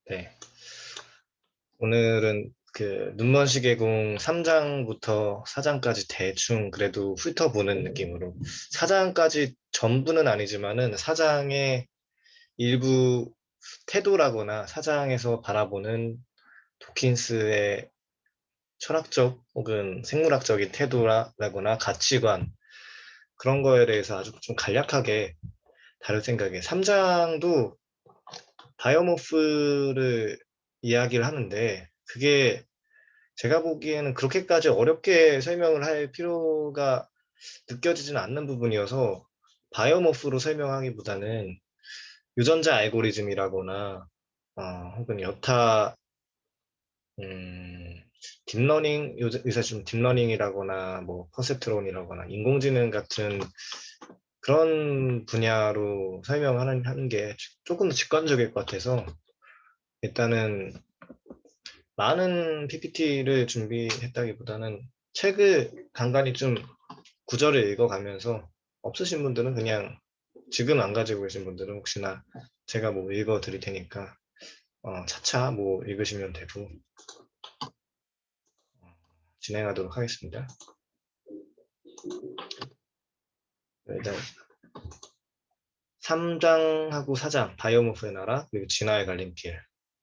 네. 오늘은 그 눈먼시계공 3장부터 4장까지 대충 그래도 훑어보는 느낌으로 4장까지 전부는 아니지만은 4장의 일부 태도라거나 4장에서 바라보는 도킨스의 철학적 혹은 생물학적인 태도라거나 가치관 그런 거에 대해서 아주 좀 간략하게 다룰 생각에 3장도 바이오모프를 이야기를 하는데 그게 제가 보기에는 그렇게까지 어렵게 설명을 할 필요가 느껴지지는 않는 부분이어서 바이오모프로 설명하기보다는 유전자 알고리즘이라거나 혹은 여타 딥러닝 요새 좀 딥러닝이라거나 뭐 퍼셉트론이라거나 인공지능 같은 그런 분야로 설명하는 게 조금 더 직관적일 것 같아서 일단은 많은 PPT를 준비했다기보다는 책을 간간히 좀 구절을 읽어가면서 없으신 분들은 그냥 지금 안 가지고 계신 분들은 혹시나 제가 뭐 읽어 드릴 테니까 차차 뭐 읽으시면 되고 진행하도록 하겠습니다. 일단 3장하고 4장 바이오모프의 나라 그리고 진화의 갈림길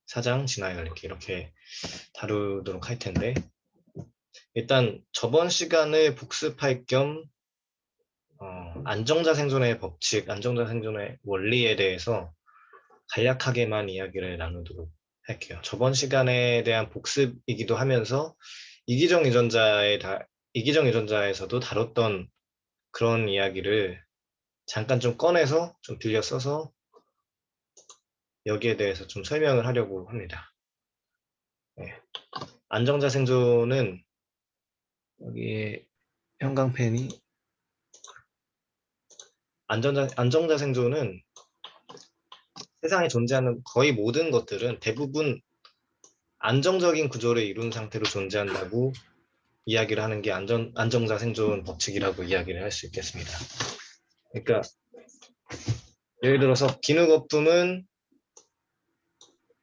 4장 진화의 갈림길 이렇게 다루도록 할 텐데 일단 저번 시간을 복습할 겸 안정자 생존의 법칙, 안정자 생존의 원리에 대해서 간략하게만 이야기를 나누도록 할게요. 저번 시간에 대한 복습이기도 하면서 이기적 이기적 유전자에서도 다뤘던 그런 이야기를 잠깐 좀 꺼내서 좀 빌려 써서 여기에 대해서 좀 설명을 하려고 합니다. 네. 안정자 생존은 여기 형광펜이 안정자 생존은 세상에 존재하는 거의 모든 것들은 대부분 안정적인 구조를 이룬 상태로 존재한다고 이야기를 하는 게 안정자 생존 법칙이라고 이야기를 할 수 있겠습니다. 그러니까 예를 들어서 기누거품은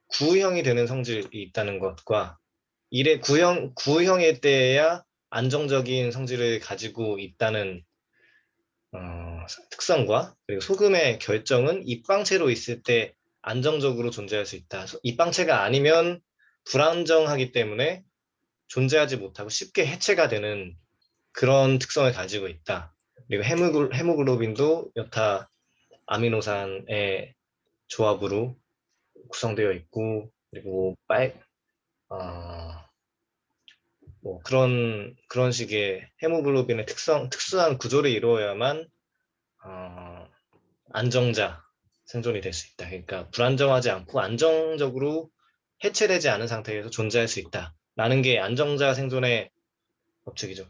구형이 되는 성질이 있다는 것과 이래 구형일 때에야 안정적인 성질을 가지고 있다는 특성과 그리고 소금의 결정은 입방체로 있을 때 안정적으로 존재할 수 있다. 입방체가 아니면 불안정하기 때문에 존재하지 못하고 쉽게 해체가 되는 그런 특성을 가지고 있다. 그리고 헤모글로빈도 여타 아미노산의 조합으로 구성되어 있고, 그리고 뭐 그런 식의 헤모글로빈의 특수한 구조를 이루어야만 안정자 생존이 될 수 있다. 그러니까 불안정하지 않고 안정적으로 해체되지 않은 상태에서 존재할 수 있다. 라는 게 안정자 생존의 법칙이죠.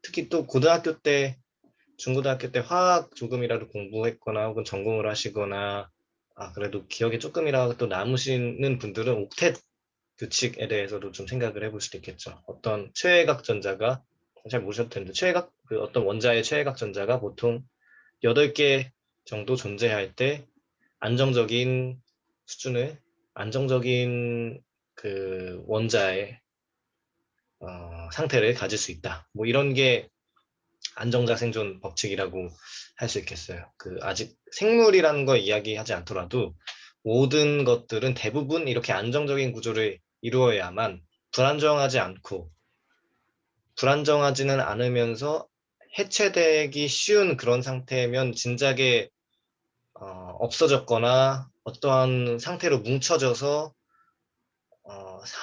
특히 또 고등학교 때, 중고등학교 때 화학 조금이라도 공부했거나 혹은 전공을 하시거나 그래도 기억에 조금이라도 또 남으시는 분들은 옥텟 규칙에 대해서도 좀 생각을 해볼 수도 있겠죠. 어떤 최외각 전자가 잘 모르셨을 텐데 어떤 원자의 최외각 전자가 보통 8개 정도 존재할 때 안정적인 수준을 안정적인 그 원자의 상태를 가질 수 있다. 뭐 이런 게 안정자 생존 법칙이라고 할 수 있겠어요. 아직 생물이라는 걸 이야기하지 않더라도 모든 것들은 대부분 이렇게 안정적인 구조를 이루어야만 불안정하지는 않으면서 해체되기 쉬운 그런 상태면 진작에 없어졌거나 어떠한 상태로 뭉쳐져서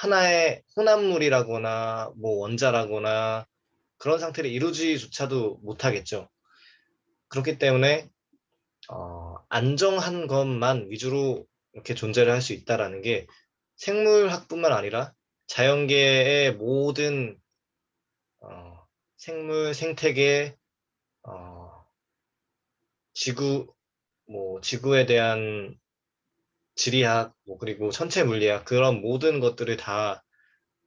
하나의 혼합물이라거나 뭐 원자라거나 그런 상태를 이루지조차도 못하겠죠. 그렇기 때문에 안정한 것만 위주로 이렇게 존재를 할 수 있다라는 게 생물학뿐만 아니라 자연계의 모든 생물 생태계 지구에 대한 지리학 그리고 천체 물리학 그런 모든 것들을 다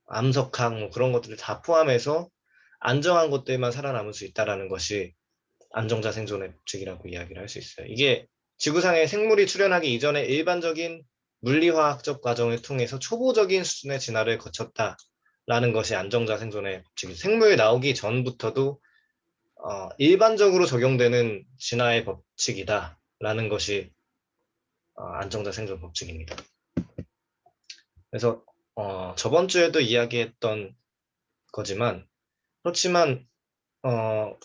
암석학 그런 것들을 다 포함해서 안정한 것들만 살아남을 수 있다라는 것이 안정자 생존의 법칙이라고 이야기를 할 수 있어요. 이게 지구상에 생물이 출현하기 이전에 일반적인 물리화학적 과정을 통해서 초보적인 수준의 진화를 거쳤다라는 것이 안정자 생존의 법칙이죠. 생물 나오기 전부터도 일반적으로 적용되는 진화의 법칙이다라는 것이 안정자 생존 법칙입니다. 그래서 저번 주에도 이야기했던 거지만 그렇지만 어,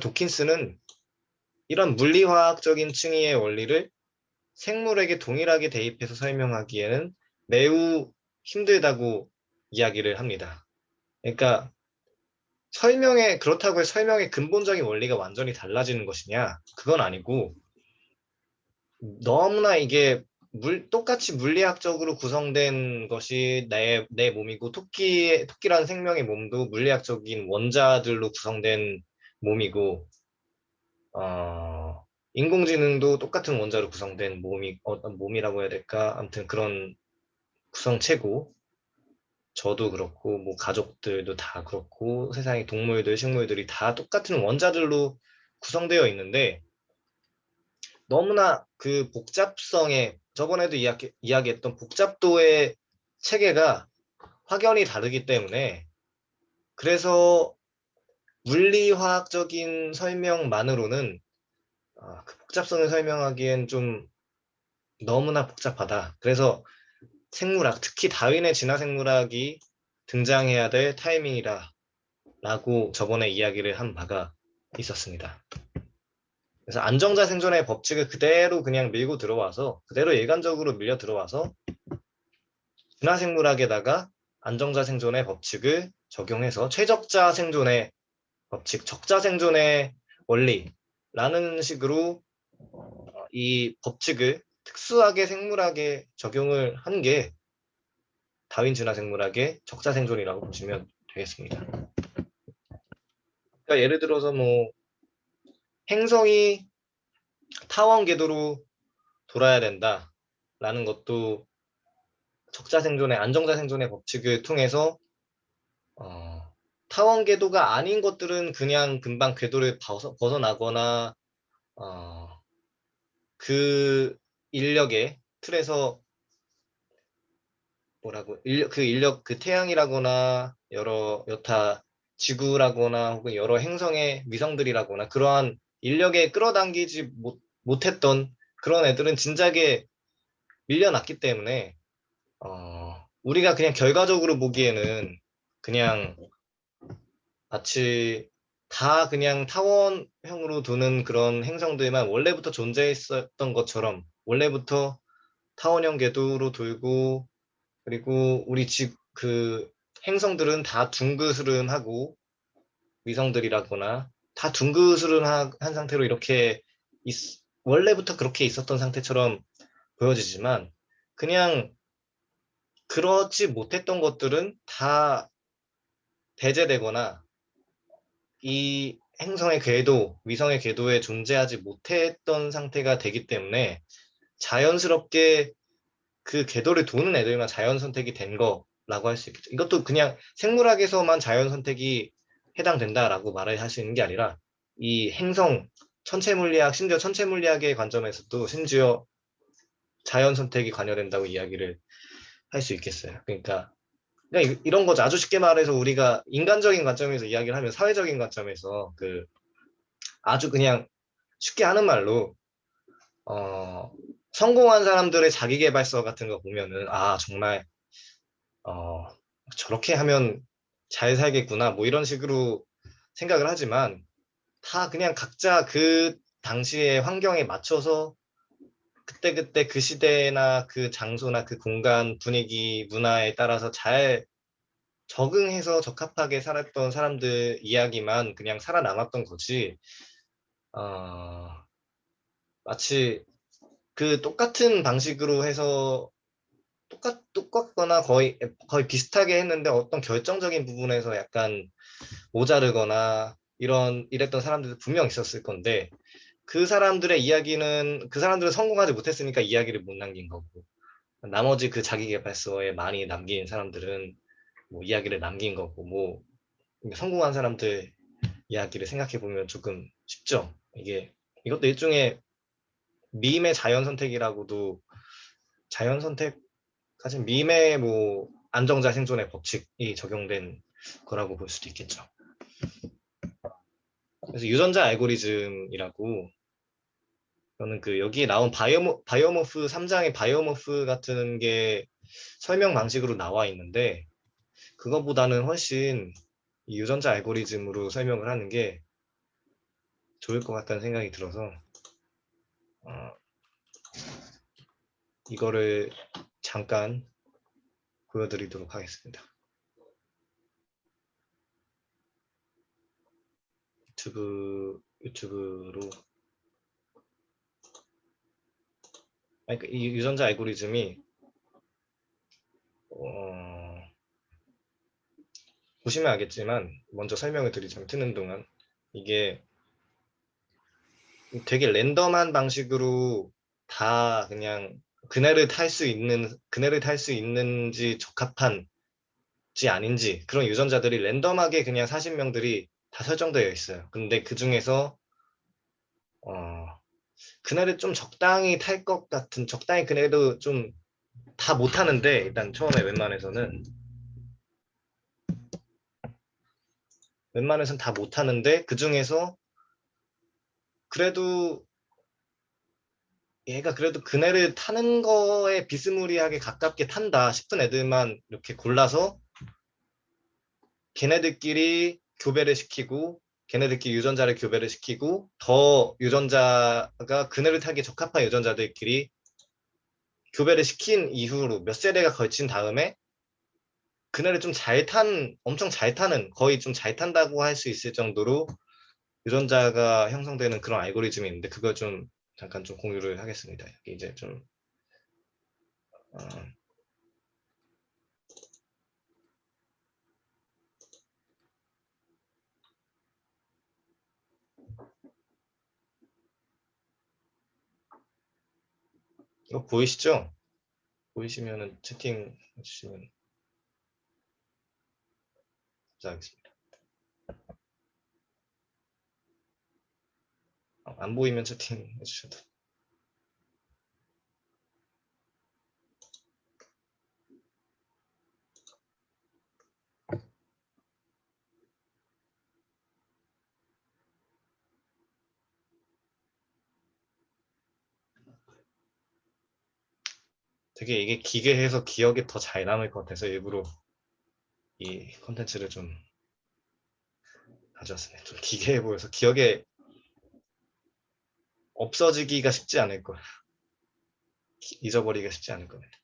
도킨스는 이런 물리화학적인 층위의 원리를 생물에게 동일하게 대입해서 설명하기에는 매우 힘들다고 이야기를 합니다. 그러니까 그렇다고 해서 설명의 근본적인 원리가 완전히 달라지는 것이냐? 그건 아니고 너무나 이게 똑같이 물리학적으로 구성된 것이 내 몸이고 토끼라는 생명의 몸도 물리학적인 원자들로 구성된 몸이고 인공지능도 똑같은 원자로 구성된 몸이라고 해야 될까? 아무튼 그런 구성체고 저도 그렇고 뭐 가족들도 다 그렇고 세상의 동물들, 식물들이 다 똑같은 원자들로 구성되어 있는데 너무나 그 복잡성에 저번에도 이야기했던 복잡도의 체계가 확연히 다르기 때문에 그래서 물리화학적인 설명만으로는 그 복잡성을 설명하기엔 좀 너무나 복잡하다. 그래서 생물학, 특히 다윈의 진화생물학이 등장해야 될 타이밍이다 라고 저번에 이야기를 한 바가 있었습니다. 그래서 안정자 생존의 법칙을 그대로 그냥 밀고 들어와서 그대로 일관적으로 밀려 들어와서 진화생물학에다가 안정자 생존의 법칙을 적용해서 최적자 생존의 법칙, 적자 생존의 원리라는 식으로 이 법칙을 특수하게 생물학에 적용을 한 게 다윈 진화생물학의 적자 생존이라고 보시면 되겠습니다. 그러니까 예를 들어서 뭐 행성이 타원 궤도로 돌아야 된다라는 것도 적자 생존의 안정자 생존의 법칙을 통해서 타원 궤도가 아닌 것들은 그냥 금방 궤도를 벗어나거나 그 인력의 틀에서 그 태양이라거나 여타 지구라거나 혹은 여러 행성의 위성들이라거나 그러한 인력에 끌어당기지 못했던 그런 애들은 진작에 밀려났기 때문에 우리가 그냥 결과적으로 보기에는 그냥 마치 다 그냥 타원형으로 두는 그런 행성들만 원래부터 존재했었던 것처럼 원래부터 타원형 궤도로 돌고 그리고 그 행성들은 다 둥그스름하고 위성들이라거나 다 둥그스름한 상태로 이렇게 원래부터 그렇게 있었던 상태처럼 보여지지만 그냥 그렇지 못했던 것들은 다 배제되거나 이 행성의 궤도, 위성의 궤도에 존재하지 못했던 상태가 되기 때문에 자연스럽게 그 궤도를 도는 애들만 자연 선택이 된 거라고 할 수 있겠죠. 이것도 그냥 생물학에서만 자연 선택이 해당된다라고 말을 할 수 있는 게 아니라 이 행성 천체 물리학, 심지어 천체 물리학의 관점에서도 심지어 자연 선택이 관여된다고 이야기를 할 수 있겠어요. 그러니까 이런 거죠. 아주 쉽게 말해서 우리가 인간적인 관점에서 이야기를 하면 사회적인 관점에서 아주 그냥 쉽게 하는 말로 성공한 사람들의 자기계발서 같은 거 보면은 정말 어, 저렇게 하면 잘 살겠구나 뭐 이런 식으로 생각을 하지만 다 그냥 각자 그 당시의 환경에 맞춰서 그때그때 그 시대나 그 장소나 그 공간 분위기 문화에 따라서 잘 적응해서 적합하게 살았던 사람들 이야기만 그냥 살아남았던 거지 어, 마치 그 똑같은 방식으로 해서 똑같거나 거의 비슷하게 했는데 어떤 결정적인 부분에서 약간 모자르거나 이랬던 사람들도 분명 있었을 건데 그 사람들은 성공하지 못했으니까 이야기를 못 남긴 거고 나머지 그 자기계발서에 많이 남긴 사람들은 뭐 이야기를 남긴 거고 뭐 성공한 사람들 이야기를 생각해 보면 조금 쉽죠. 이것도 일종의 미임의 자연 선택이라고도 자연 선택까지 밈의 뭐 안정자 생존의 법칙이 적용된 거라고 볼 수도 있겠죠. 그래서 유전자 알고리즘이라고 저는 그 여기에 나온 바이오모프 3장의 바이오모프 같은 게 설명 방식으로 나와 있는데 그거보다는 훨씬 이 유전자 알고리즘으로 설명을 하는 게 좋을 것 같다는 생각이 들어서 이거를 잠깐 보여드리도록 하겠습니다. 유튜브로 아니, 이 유전자 알고리즘이 보시면 알겠지만 먼저 설명을 드리자면 트는 동안 이게 되게 랜덤한 방식으로 다 그냥 그네를 탈 수 있는지 적합한지 아닌지 그런 유전자들이 랜덤하게 그냥 40명들이 다 설정되어 있어요. 근데 그 중에서 그네를 좀 적당히 탈 것 같은 적당히 그네도 좀 다 못하는데 일단 처음에 웬만해서는 다 못하는데 그 중에서 그래도 얘가 그래도 그네를 타는 거에 비스무리하게 가깝게 탄다 싶은 애들만 이렇게 골라서 걔네들끼리 교배를 시키고 걔네들끼리 유전자를 교배를 시키고 더 유전자가 그네를 타기에 적합한 유전자들끼리 교배를 시킨 이후로 몇 세대가 걸친 다음에 그네를 좀 엄청 잘 타는 거의 좀 잘 탄다고 할 수 있을 정도로 유전자가 형성되는 그런 알고리즘이 있는데 그걸 좀 잠깐 좀 공유를 하겠습니다. 이제 좀 어, 이거 보이시죠? 보이시면은 채팅 해주시면 감사하겠습니다. 안 보이면 채팅 해주셔도. 되게 이게 기괴해서 기억에 더 잘 남을 것 같아서 일부러 이 컨텐츠를 좀 가져왔습니다. 좀 기괴해 보여서 기억에 없어지기가 쉽지 않을 거예요. 잊어버리기가 쉽지 않을 겁니다.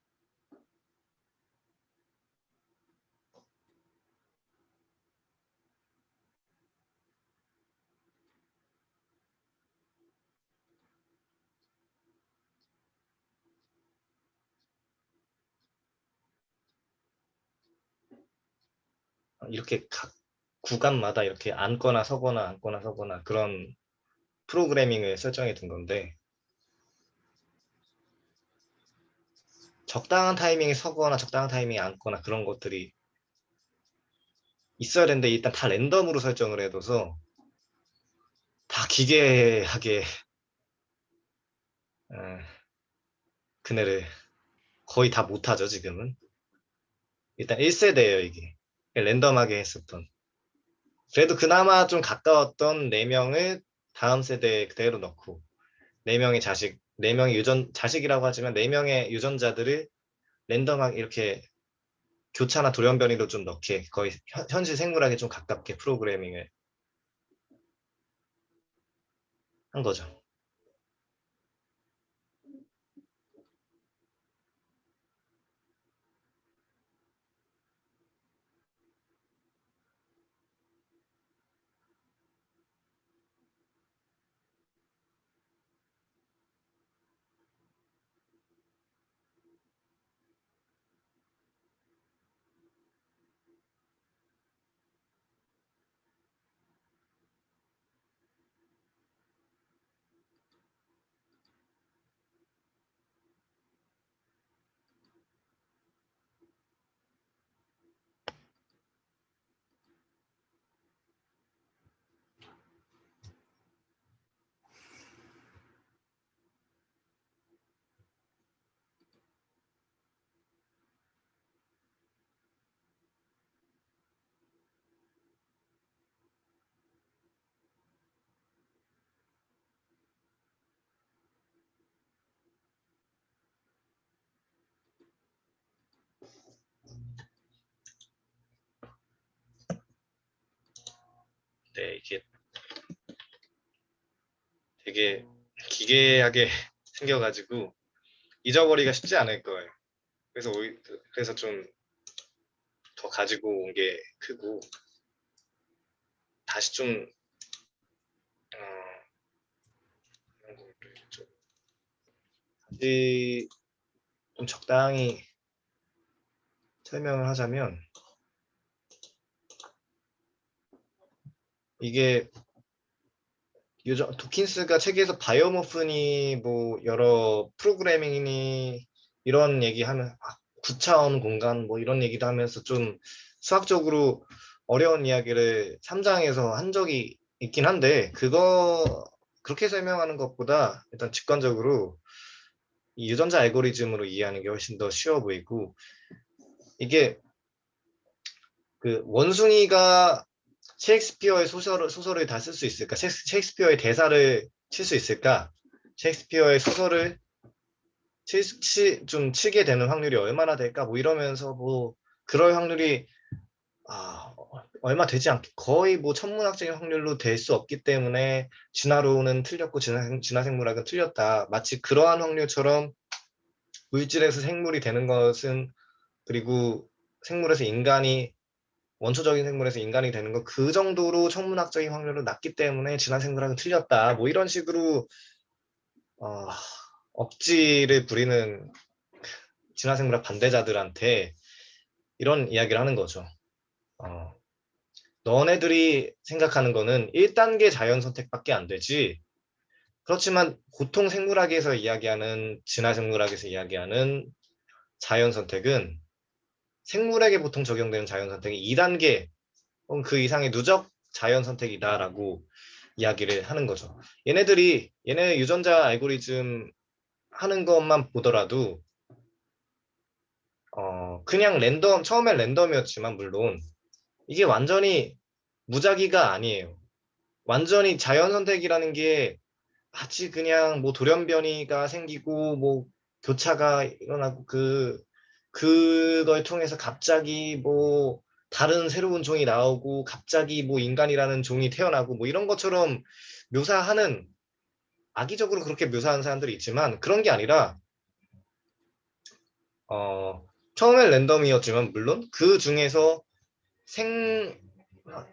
이렇게 각 구간마다 이렇게 앉거나 서거나 그런 프로그래밍을 설정해 둔 건데 적당한 타이밍에 서거나 적당한 타이밍에 앉거나 그런 것들이 있어야 되는데 일단 다 랜덤으로 설정을 해둬서 다 기괴하게 그네를 거의 다 못하죠 지금은. 일단 1세대예요 이게. 랜덤하게 했었던. 그래도 그나마 좀 가까웠던 4명을 다음 세대에 그대로 넣고 4명의 자식, 4명의 자식이라고 하지만 4명의 유전자들을 랜덤하게 이렇게 교차나 돌연변이로 좀 넣게 거의 현실 생물학에 좀 가깝게 프로그래밍을 한 거죠. 네, 이게 되게 기괴하게 생겨가지고 잊어버리기가 쉽지 않을 거예요. 그래서 좀 더 가지고 온 게 크고 다시 좀 이런 거를 좀 다시 좀 적당히 설명을 하자면 이게 도킨스가 책에서 바이오모프니 뭐 여러 프로그래밍이니 이런 얘기하면 9차원 공간 뭐 이런 얘기도 하면서 좀 수학적으로 어려운 이야기를 3장에서 한 적이 있긴 한데 그거 그렇게 설명하는 것보다 일단 직관적으로 이 유전자 알고리즘으로 이해하는 게 훨씬 더 쉬워 보이고 이게 그 원숭이가 셰익스피어의 소설을 다 쓸 수 있을까? 셰익스피어의 대사를 칠 수 있을까? 셰익스피어의 소설을 좀 치게 되는 확률이 얼마나 될까? 뭐 이러면서 뭐 그럴 확률이 얼마 되지 않게 거의 뭐 천문학적인 확률로 될 수 없기 때문에 진화론은 틀렸고 진화생물학은 틀렸다. 마치 그러한 확률처럼 물질에서 생물이 되는 것은 그리고 생물에서 인간이 원초적인 생물에서 인간이 되는 거 그 정도로 천문학적인 확률은 낮기 때문에 진화 생물학은 틀렸다. 뭐 이런 식으로 어, 억지를 부리는 진화 생물학 반대자들한테 이런 이야기를 하는 거죠. 어, 너네들이 생각하는 거는 1단계 자연 선택밖에 안 되지. 그렇지만 보통 생물학에서 이야기하는 진화 생물학에서 이야기하는 자연 선택은 생물에게 보통 적용되는 자연 선택이 2단계 혹은 그 이상의 누적 자연 선택이다라고 이야기를 하는 거죠. 얘네 유전자 알고리즘 하는 것만 보더라도 그냥 처음엔 랜덤이었지만 물론 이게 완전히 무작위가 아니에요. 완전히 자연 선택이라는 게 마치 그냥 뭐 돌연변이가 생기고 뭐 교차가 일어나고 그걸 통해서 갑자기 뭐 다른 새로운 종이 나오고 갑자기 뭐 인간이라는 종이 태어나고 뭐 이런 것처럼 묘사하는 악의적으로 그렇게 묘사하는 사람들이 있지만 그런 게 아니라 처음엔 랜덤이었지만 물론 그 중에서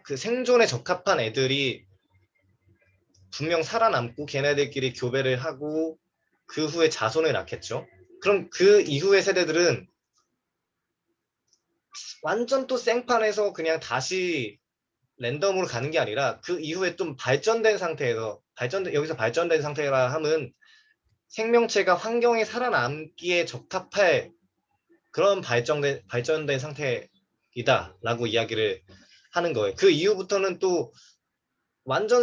그 생존에 적합한 애들이 분명 살아남고 걔네들끼리 교배를 하고 그 후에 자손을 낳겠죠. 그럼 그 이후의 세대들은 완전 또 생판에서 그냥 다시 랜덤으로 가는 게 아니라 그 이후에 좀 발전된 상태에서 여기서 발전된 상태라 함은 생명체가 환경에 살아남기에 적합할 그런 발전된 상태이다라고 이야기를 하는 거예요. 그 이후부터는 또 완전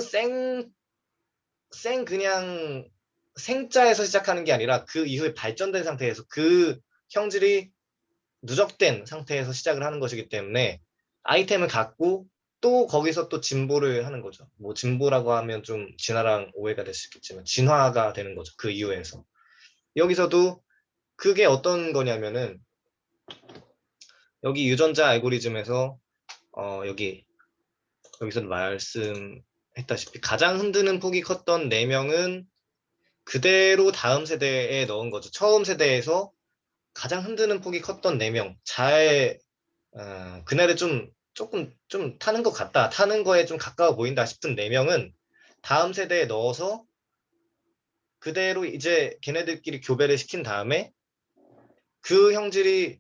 그냥 생자에서 시작하는 게 아니라 그 이후에 발전된 상태에서 그 형질이 누적된 상태에서 시작을 하는 것이기 때문에 아이템을 갖고 또 거기서 또 진보를 하는 거죠. 뭐 진보라고 하면 좀 진화랑 오해가 될 수 있겠지만 진화가 되는 거죠. 그 이후에서. 여기서도 그게 어떤 거냐면은 여기 유전자 알고리즘에서 여기서 말씀했다시피 가장 흔드는 폭이 컸던 4명은 그대로 다음 세대에 넣은 거죠. 처음 세대에서 가장 흔드는 폭이 컸던 4명. 그날에 조금 좀 타는 것 같다. 타는 거에 좀 가까워 보인다 싶은 4명은 다음 세대에 넣어서 그대로 이제 걔네들끼리 교배를 시킨 다음에 그 형질이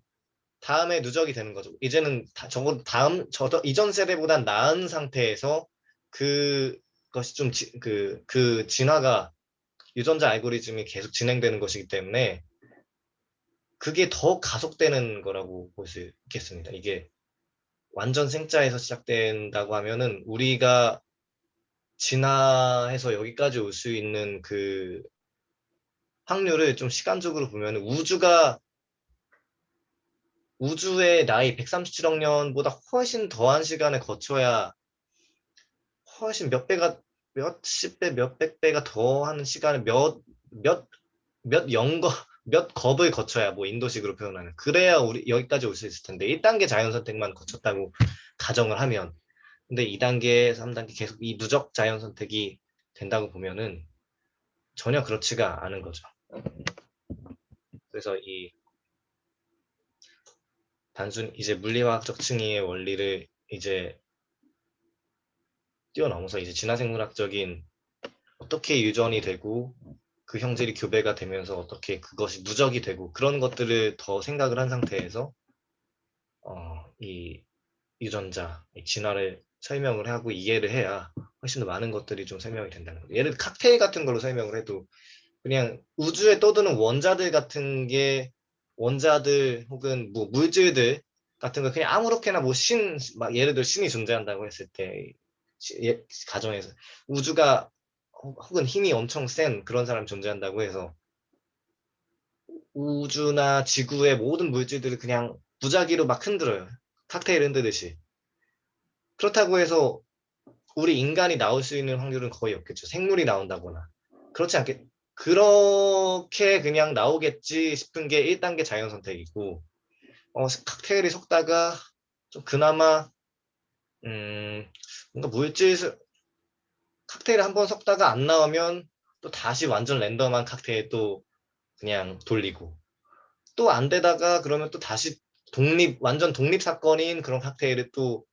다음에 누적이 되는 거죠. 이제는 적어도 이전 세대보다 나은 상태에서 그것이 그 진화가 유전자 알고리즘이 계속 진행되는 것이기 때문에 그게 더 가속되는 거라고 볼 수 있겠습니다. 이게 완전 생자에서 시작된다고 하면은 우리가 진화해서 여기까지 올 수 있는 그 확률을 좀 시간적으로 보면 우주의 나이 137억 년보다 훨씬 더한 시간을 거쳐야 훨씬 몇십 배, 몇백 배가 더하는 시간을 몇 영거, 몇 겁을 거쳐야 뭐 인도식으로 표현하는 그래야 우리 여기까지 올 수 있을 텐데 1단계 자연 선택만 거쳤다고 가정을 하면 근데 2단계, 3단계 계속 이 누적 자연 선택이 된다고 보면은 전혀 그렇지가 않은 거죠. 그래서 이 단순 이제 물리화학적 층위의 원리를 이제 뛰어넘어서 이제 진화생물학적인 어떻게 유전이 되고 그 형질이 교배가 되면서 어떻게 그것이 누적이 되고 그런 것들을 더 생각을 한 상태에서 이 유전자, 이 진화를 설명을 하고 이해를 해야 훨씬 더 많은 것들이 좀 설명이 된다는 거예요. 예를 들어 칵테일 같은 걸로 설명을 해도 그냥 우주에 떠도는 원자들 같은 게 원자들 혹은 뭐 물질들 같은 거 그냥 아무렇게나 뭐 막 예를 들어 신이 존재한다고 했을 때 가정에서 우주가 혹은 힘이 엄청 센 그런 사람이 존재한다고 해서 우주나 지구의 모든 물질들을 그냥 무작위로 막 흔들어요. 칵테일 흔들듯이. 그렇다고 해서 우리 인간이 나올 수 있는 확률은 거의 없겠죠. 생물이 나온다거나. 그렇지 않겠, 그렇게 그냥 나오겠지 싶은 게 1단계 자연 선택이고, 칵테일이 속다가 좀 그나마, 뭔가 칵테일을 한번 섞다가 안 나오면 또 다시 완전 랜덤한 칵테일 또 그냥 돌리고, 또 안 되다가 그러면 또 다시 완전 독립 사건인 그런 칵테일을 또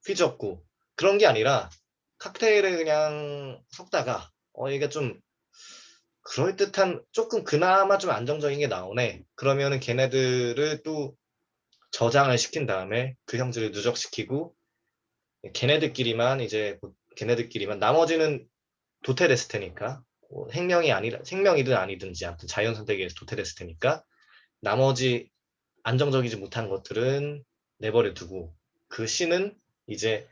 휘젓고, 그런 게 아니라 칵테일을 그냥 섞다가, 이게 좀 그럴듯한, 조금 그나마 좀 안정적인 게 나오네. 그러면은 걔네들을 또 저장을 시킨 다음에 그 형질을 누적시키고, 걔네들끼리만 나머지는 도태됐을 테니까, 생명이든 아니든지 아무튼 자연 선택에 서 도태됐을 테니까, 나머지 안정적이지 못한 것들은 내버려 두고 그 씨는 이제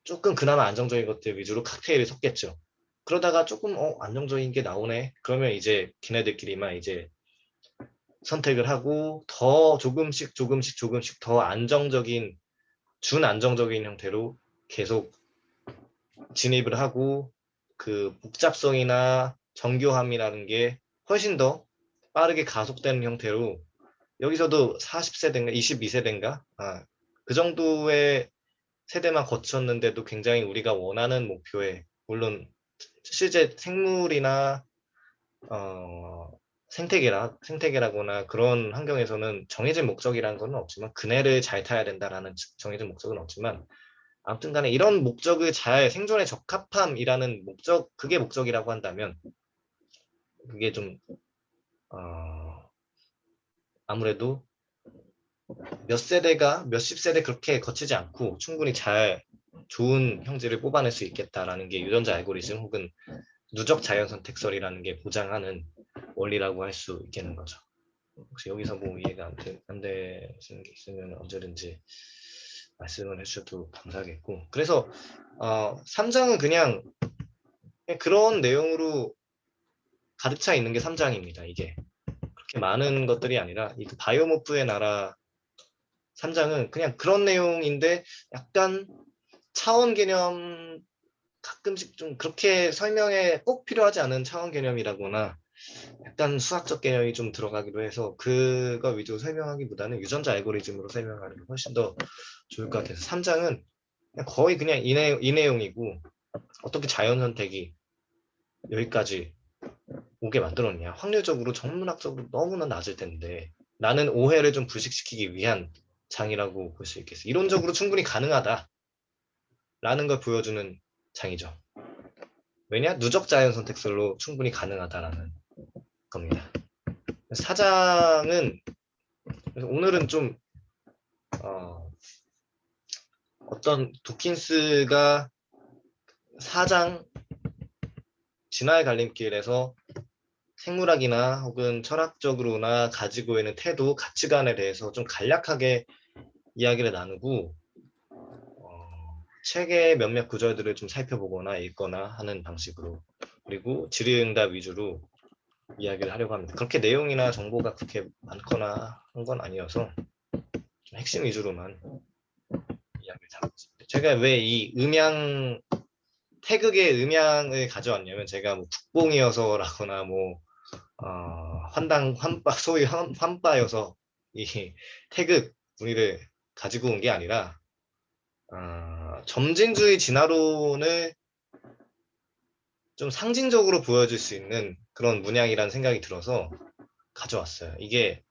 조금 그나마 안정적인 것들 위주로 칵테일을 섞겠죠. 그러다가 조금 안정적인 게 나오네. 그러면 이제 걔네들끼리만 이제 선택을 하고 더 조금씩 더 안정적인 준안정적인 형태로 계속 진입을 하고 그 복잡성이나 정교함이라는 게 훨씬 더 빠르게 가속되는 형태로 여기서도 40세대인가 22세대인가 그 정도의 세대만 거쳤는데도 굉장히 우리가 원하는 목표에 물론 실제 생물이나 생태계라거나 그런 환경에서는 정해진 목적이라는 건 없지만 그네를 잘 타야 된다라는 정해진 목적은 없지만 아무튼 간에 이런 목적을 잘 생존에 적합함이라는 목적 그게 목적이라고 한다면 그게 좀 아무래도 몇십 세대 그렇게 거치지 않고 충분히 잘 좋은 형질을 뽑아낼 수 있겠다라는 게 유전자 알고리즘 혹은 누적 자연 선택설이라는 게 보장하는 원리라고 할 수 있겠는 거죠. 혹시 여기서 뭐 이해가 안 되시는 게 있으면 언제든지 말씀을 해주셔도 감사하겠고 그래서 3장은 그냥 그런 내용으로 가득 차 있는 게 3장입니다. 이게 그렇게 많은 것들이 아니라 이 바이오모프의 나라 3장은 그냥 그런 내용인데 약간 차원 개념 가끔씩 좀 그렇게 설명에 꼭 필요하지 않은 차원 개념이라거나 약간 수학적 개념이 좀 들어가기도 해서 그거 위주로 설명하기보다는 유전자 알고리즘으로 설명하는 게 훨씬 더 좋을 것 같아서 3장은 거의 그냥 이 내용이고 어떻게 자연 선택이 여기까지 오게 만들었냐 확률적으로 전문학적으로 너무나 낮을 텐데 라는 오해를 좀 불식시키기 위한 장이라고 볼 수 있겠어요. 이론적으로 충분히 가능하다라는 걸 보여주는 장이죠. 왜냐? 누적 자연 선택설로 충분히 가능하다라는 겁니다. 사장은 오늘은 좀 어떤 도킨스가 사장 진화의 갈림길에서 생물학이나 혹은 철학적으로나 가지고 있는 태도, 가치관에 대해서 좀 간략하게 이야기를 나누고 책의 몇몇 구절들을 좀 살펴보거나 읽거나 하는 방식으로 그리고 질의응답 위주로 이야기를 하려고 합니다. 그렇게 내용이나 정보가 그렇게 많거나 한 건 아니어서 좀 핵심 위주로만 이야기를 담았습니다. 제가 왜 이 태극의 음양을 가져왔냐면 제가 뭐 국뽕이어서라거나 뭐 소위 환빠여서 이 태극 무늬를 가지고 온 게 아니라 점진주의 진화론을 좀 상징적으로 보여줄 수 있는 그런 문양이라는 생각이 들어서 가져왔어요. 이게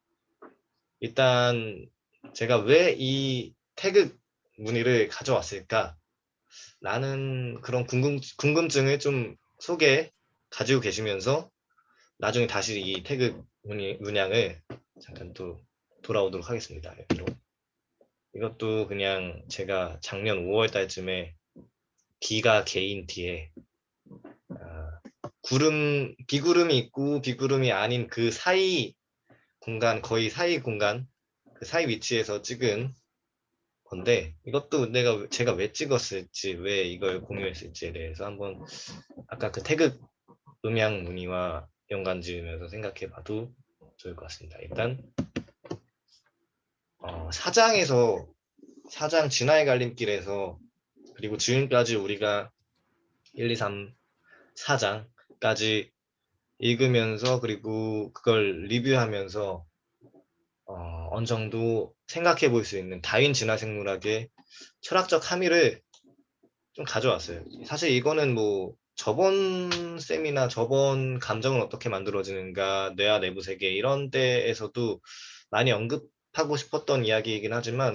일단 제가 왜 이 태극 무늬를 가져왔을까? 라는 그런 궁금증을 좀 속에 가지고 계시면서 나중에 다시 이 태극 문양을 잠깐 또 돌아오도록 하겠습니다. 여기로. 이것도 그냥 제가 작년 5월 달쯤에 비가 개인 뒤에 비구름이 있고 비구름이 아닌 그 사이 공간, 거의 사이 공간, 그 사이 위치에서 찍은 건데 이것도 제가 왜 찍었을지, 왜 이걸 공유했을지에 대해서 한번 아까 그 태극 음양 무늬와 연관 지으면서 생각해 봐도 좋을 것 같습니다. 일단 사장 진화의 갈림길에서 그리고 지금까지 우리가 1, 2, 3, 4장까지 읽으면서 그리고 그걸 리뷰하면서 어느 정도 생각해 볼 수 있는 다윈 진화 생물학의 철학적 함의를 좀 가져왔어요. 사실 이거는 뭐 저번 셈이나 저번 감정은 어떻게 만들어지는가, 뇌와 내부 세계 이런 데에서도 많이 언급하고 싶었던 이야기이긴 하지만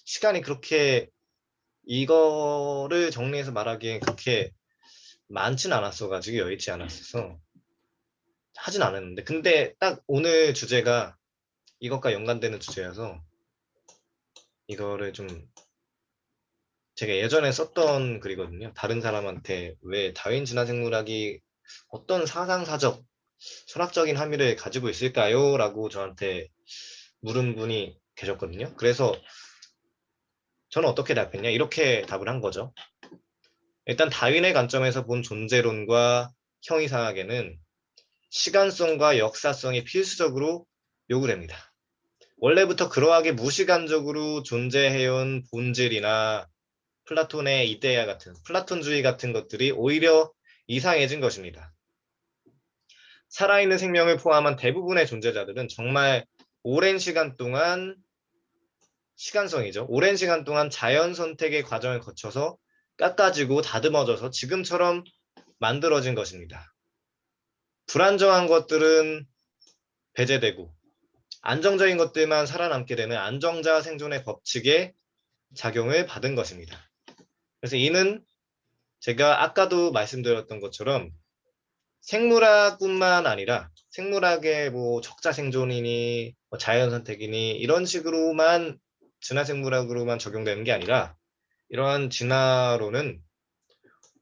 시간이 그렇게 이거를 정리해서 말하기엔 그렇게 많진 않았어가지고 여의치 않았어서 하진 않았는데, 근데 딱 오늘 주제가 이것과 연관되는 주제여서 이거를 좀 제가 예전에 썼던 글이거든요. 다른 사람한테 왜 다윈 진화생물학이 어떤 사상사적, 철학적인 함의를 가지고 있을까요? 라고 저한테 물은 분이 계셨거든요. 그래서 저는 어떻게 답했냐? 이렇게 답을 한 거죠. 일단 다윈의 관점에서 본 존재론과 형이상학에는 시간성과 역사성이 필수적으로 요구됩니다. 원래부터 그러하게 무시간적으로 존재해온 본질이나 플라톤의 이데야 같은, 플라톤주의 같은 것들이 오히려 이상해진 것입니다. 살아있는 생명을 포함한 대부분의 존재자들은 정말 오랜 시간 동안, 시간성이죠. 오랜 시간 동안 자연 선택의 과정을 거쳐서 깎아지고 다듬어져서 지금처럼 만들어진 것입니다. 불안정한 것들은 배제되고 안정적인 것들만 살아남게 되는 안정자 생존의 법칙의 작용을 받은 것입니다. 그래서 이는 제가 아까도 말씀드렸던 것처럼 생물학뿐만 아니라 생물학의 뭐 적자생존이니 뭐 자연선택이니 이런 식으로만 진화생물학으로만 적용되는 게 아니라 이러한 진화론은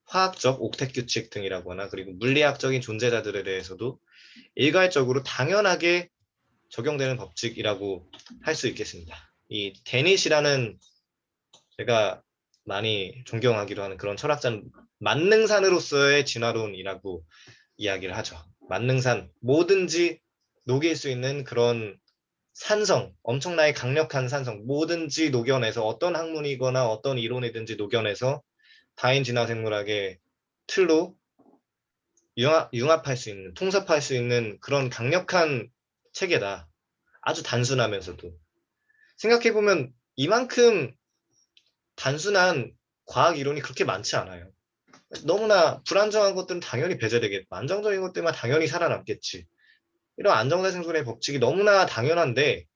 화학적 옥택규칙 등이라거나 그리고 물리학적인 존재자들에 대해서도 일괄적으로 당연하게 적용되는 법칙이라고 할 수 있겠습니다. 이 데닛이라는 제가 많이 존경하기도 하는 그런 철학자는 만능산으로서의 진화론이라고 이야기를 하죠. 만능산, 뭐든지 녹일 수 있는 그런 산성, 엄청나게 강력한 산성, 뭐든지 녹여내서 어떤 학문이거나 어떤 이론이든지 녹여내서 다인 진화생물학의 틀로 융합할 수 있는, 통섭할 수 있는 그런 강력한 체계다. 아주 단순하면서도. 생각해보면 이만큼 단순한 과학 이론이 그렇게 많지 않아요. 너무나 불안정한 것들은 당연히 배제되겠고 안정적인 것들만 당연히 살아남겠지. 이런 안정자 생존의 법칙이 너무나 당연한데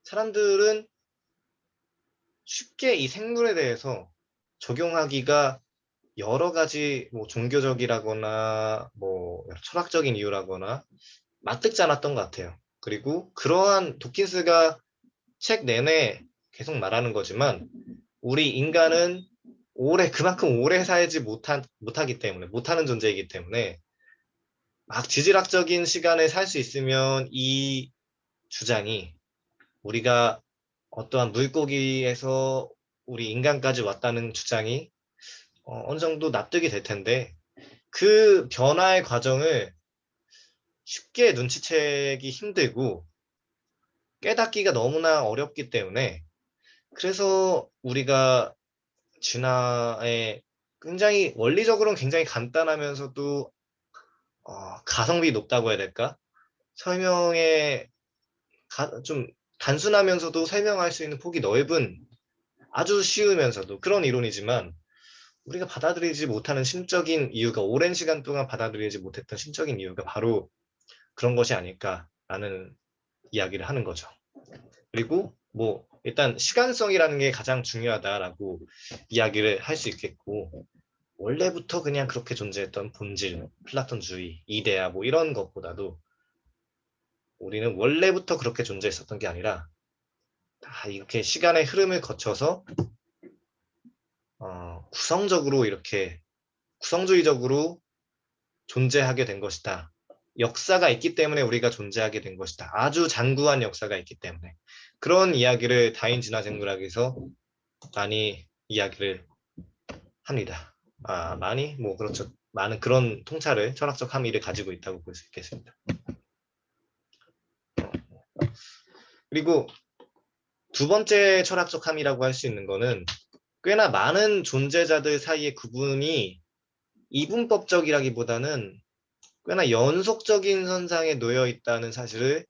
사람들은 쉽게 이 생물에 대해서 적용하기가 여러 가지 뭐 종교적이라거나 뭐 철학적인 이유라거나 맞듣지 않았던 것 같아요. 그리고 그러한 도킨스가 책 내내 계속 말하는 거지만 우리 인간은 그만큼 오래 살지 못하기 때문에, 못하는 존재이기 때문에 막 지질학적인 시간을 살 수 있으면 이 주장이 우리가 어떠한 물고기에서 우리 인간까지 왔다는 주장이 어느 정도 납득이 될 텐데 그 변화의 과정을 쉽게 눈치채기 힘들고 깨닫기가 너무나 어렵기 때문에 그래서 우리가 진화에 굉장히 원리적으로는 굉장히 간단하면서도 가성비 높다고 해야 될까? 설명에 좀 단순하면서도 설명할 수 있는 폭이 넓은 아주 쉬우면서도 그런 이론이지만 우리가 받아들이지 못하는 심적인 이유가 오랜 시간 동안 받아들이지 못했던 심적인 이유가 바로 그런 것이 아닐까라는 이야기를 하는 거죠. 그리고 뭐 일단 시간성이라는 게 가장 중요하다라고 이야기를 할 수 있겠고 원래부터 그냥 그렇게 존재했던 본질, 플라톤주의, 이데아 뭐 이런 것보다도 우리는 원래부터 그렇게 존재했었던 게 아니라 다 이렇게 시간의 흐름을 거쳐서 구성적으로 이렇게 구성주의적으로 존재하게 된 것이다. 역사가 있기 때문에 우리가 존재하게 된 것이다. 아주 장구한 역사가 있기 때문에. 그런 이야기를 다인 진화생물학에서 많이 이야기를 합니다. 많이? 뭐 그렇죠. 많은 그런 통찰을 철학적 함의를 가지고 있다고 볼 수 있겠습니다. 그리고 두 번째 철학적 함의라고 할 수 있는 거는 꽤나 많은 존재자들 사이의 구분이 이분법적이라기보다는 꽤나 연속적인 선상에 놓여 있다는 사실을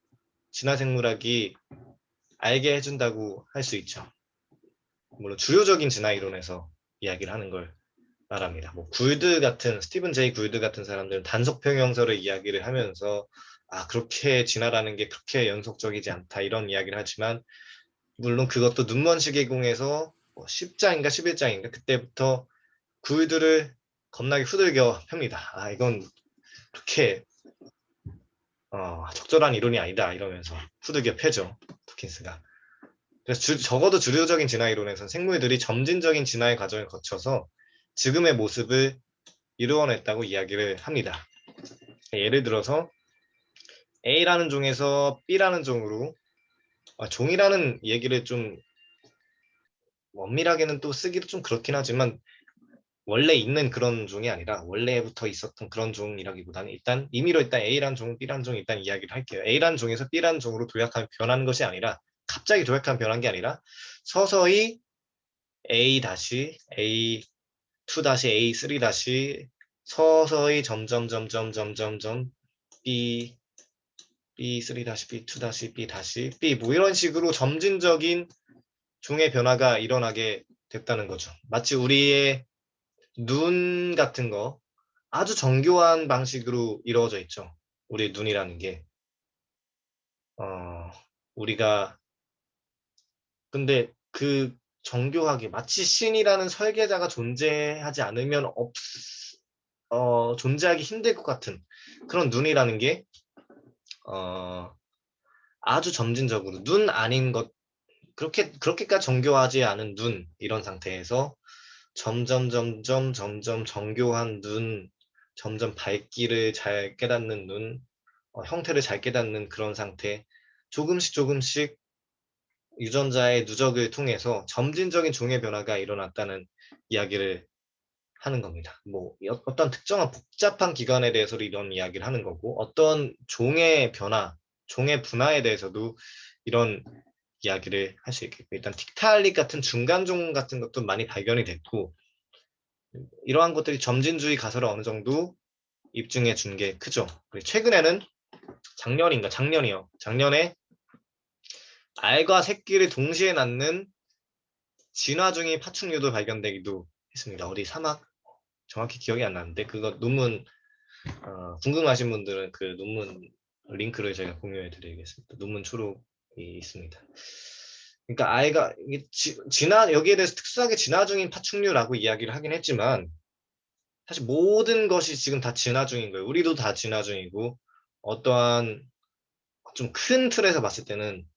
진화생물학이 알게 해준다고 할 수 있죠. 물론 주요적인 진화 이론에서 이야기를 하는 걸 말합니다. 뭐 굴드 같은 스티븐 제이 굴드 같은 사람들은 단속 평형설을 이야기를 하면서 그렇게 진화라는 게 그렇게 연속적이지 않다 이런 이야기를 하지만 물론 그것도 눈먼 시계공에서 10장인가 11장인가 그때부터 굴드를 겁나게 후들겨 팹니다. 이건 그렇게 적절한 이론이 아니다 이러면서 후들겨 패죠 도킨스가. 그래서 적어도 주류적인 진화 이론에서는 생물들이 점진적인 진화의 과정을 거쳐서 지금의 모습을 이루어냈다고 이야기를 합니다. 예를 들어서 A라는 종에서 B라는 종으로 종이라는 얘기를 좀 엄밀하게는 또 쓰기도 좀 그렇긴 하지만 원래 있는 그런 종이 아니라 원래부터 있었던 그런 종이라기보다는 일단 임의로 일단 A라는 종, B라는 종 일단 이야기를 할게요. A라는 종에서 B라는 종으로 도약하면 변하는 것이 아니라 갑자기 도약하면 변한 게 아니라 서서히 A 다시 A 2 다시 A 3 다시 서서히 점점 B B3 다시 B2 다시 B 다시 B 뭐 이런 식으로 점진적인 종의 변화가 일어나게 됐다는 거죠. 마치 우리의 눈 같은 거 아주 정교한 방식으로 이루어져 있죠. 우리의 눈이라는 게 우리가 근데 그 정교하게 마치 신이라는 설계자가 존재하지 않으면 존재하기 힘들 것 같은 그런 눈이라는 게 아주 점진적으로 눈 아닌 것 그렇게까지 정교하지 않은 눈 이런 상태에서 점점 정교한 눈, 점점 밝기를 잘 깨닫는 눈, 형태를 잘 깨닫는 그런 상태, 조금씩 유전자의 누적을 통해서 점진적인 종의 변화가 일어났다는 이야기를 하는 겁니다. 뭐 어떤 특정한 복잡한 기관에 대해서도 이런 이야기를 하는 거고 어떤 종의 변화, 종의 분화에 대해서도 이런 이야기를 할 수 있겠고 일단 틱탈릭 같은 중간종 같은 것도 많이 발견이 됐고 이러한 것들이 점진주의 가설을 어느 정도 입증해 준 게 크죠. 최근에는 작년이요. 작년에 알과 새끼를 동시에 낳는 진화 중인 파충류도 발견되기도 했습니다. 어디 사막 정확히 기억이 안 나는데 그거 논문 궁금하신 분들은 그 논문 링크를 제가 공유해 드리겠습니다. 논문 초록이 있습니다. 그러니까 아이가 진화 여기에 대해서 특수하게 진화 중인 파충류라고 이야기를 하긴 했지만 사실 모든 것이 지금 다 진화 중인 거예요. 우리도 다 진화 중이고 어떠한 좀 큰 틀에서 봤을 때는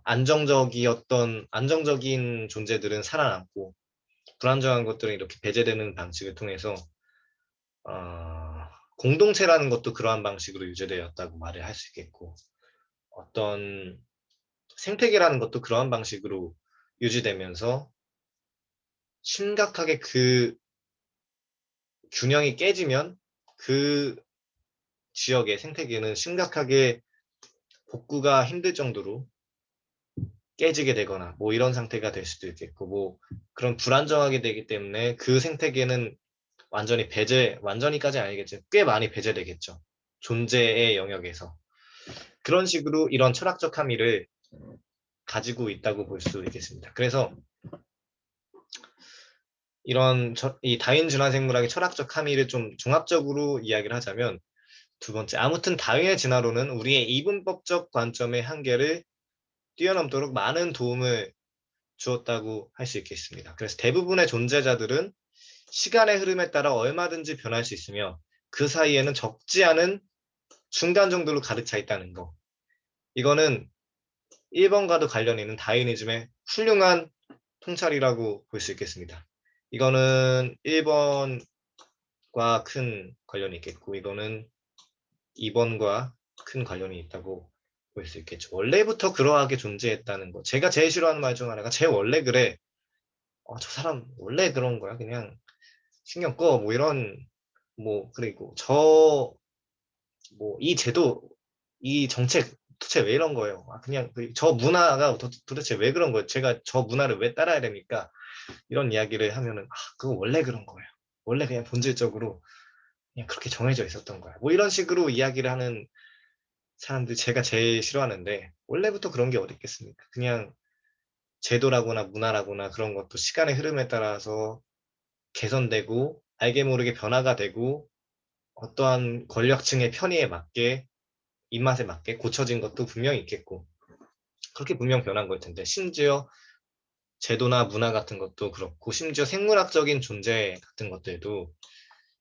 안정적인 존재들은 살아남고 불안정한 것들은 이렇게 배제되는 방식을 통해서 공동체라는 것도 그러한 방식으로 유지되었다고 말을 할 수 있겠고 어떤 생태계라는 것도 그러한 방식으로 유지되면서 심각하게 그 균형이 깨지면 그 지역의 생태계는 심각하게 복구가 힘들 정도로 깨지게 되거나 뭐 이런 상태가 될 수도 있겠고 뭐 그런 불안정하게 되기 때문에 그 생태계는 완전히까지 아니겠지만 꽤 많이 배제되겠죠. 존재의 영역에서. 그런 식으로 이런 철학적 함의를 가지고 있다고 볼 수 있겠습니다. 그래서 이 다윈 진화생물학의 철학적 함의를 좀 종합적으로 이야기를 하자면, 두 번째, 아무튼 다윈의 진화론은 우리의 이분법적 관점의 한계를 뛰어넘도록 많은 도움을 주었다고 할 수 있겠습니다. 그래서 대부분의 존재자들은 시간의 흐름에 따라 얼마든지 변할 수 있으며 그 사이에는 적지 않은 중간 정도로 가득 차 있다는 거. 이거는 1번과도 관련이 있는 다이니즘의 훌륭한 통찰이라고 볼 수 있겠습니다. 이거는 1번과 큰 관련이 있겠고, 이거는 2번과 큰 관련이 있다고 볼 수 있겠죠. 원래부터 그러하게 존재했다는 거. 제가 제일 싫어하는 말 중 하나가 쟤 원래 그래. 저 사람 원래 그런 거야. 그냥 신경 꺼. 뭐 이런, 그리고 이 제도, 이 정책 도대체 왜 이런 거예요? 그냥 저 문화가 도대체 왜 그런 거예요? 제가 저 문화를 왜 따라야 됩니까? 이런 이야기를 하면은, 그거 원래 그런 거예요. 원래 그냥 본질적으로 그냥 그렇게 정해져 있었던 거야. 뭐 이런 식으로 이야기를 하는 사람들 제가 제일 싫어하는데, 원래부터 그런 게 어디 있겠습니까? 그냥 제도라거나 문화라거나 그런 것도 시간의 흐름에 따라서 개선되고 알게 모르게 변화가 되고 어떠한 권력층의 편의에 맞게 입맛에 맞게 고쳐진 것도 분명히 있겠고, 그렇게 분명 변한 걸 텐데, 심지어 제도나 문화 같은 것도 그렇고, 심지어 생물학적인 존재 같은 것들도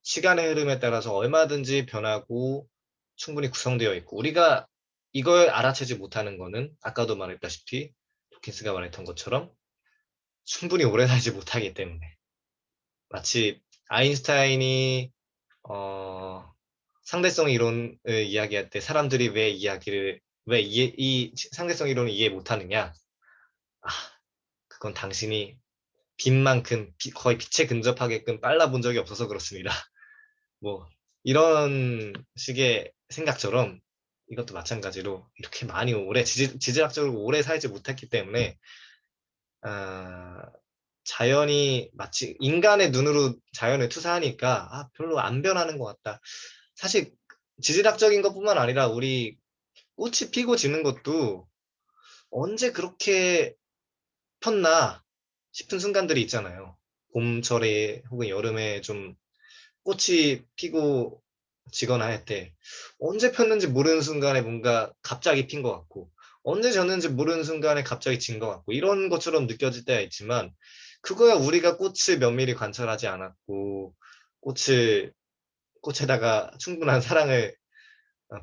시간의 흐름에 따라서 얼마든지 변하고 충분히 구성되어 있고, 우리가 이걸 알아채지 못하는 거는 아까도 말했다시피 도킨스가 말했던 것처럼 충분히 오래 살지 못하기 때문에, 마치 아인슈타인이 상대성 이론을 이야기할 때 사람들이 이 상대성 이론을 이해 못하느냐? 그건 당신이 빛만큼 거의 빛에 근접하게끔 빨라본 적이 없어서 그렇습니다. 뭐 이런 식의 생각처럼 이것도 마찬가지로 이렇게 많이 오래 지질학적으로 오래 살지 못했기 때문에, 아, 자연이 마치 인간의 눈으로 자연을 투사하니까 별로 안 변하는 것 같다. 사실 지질학적인 것뿐만 아니라 우리 꽃이 피고 지는 것도 언제 그렇게 폈나 싶은 순간들이 있잖아요. 봄철에 혹은 여름에 좀 꽃이 피고 지거나 할 때 언제 폈는지 모르는 순간에 뭔가 갑자기 핀 것 같고, 언제 졌는지 모르는 순간에 갑자기 진 것 같고, 이런 것처럼 느껴질 때가 있지만, 그거야 우리가 꽃을 면밀히 관찰하지 않았고 꽃에다가 충분한 사랑을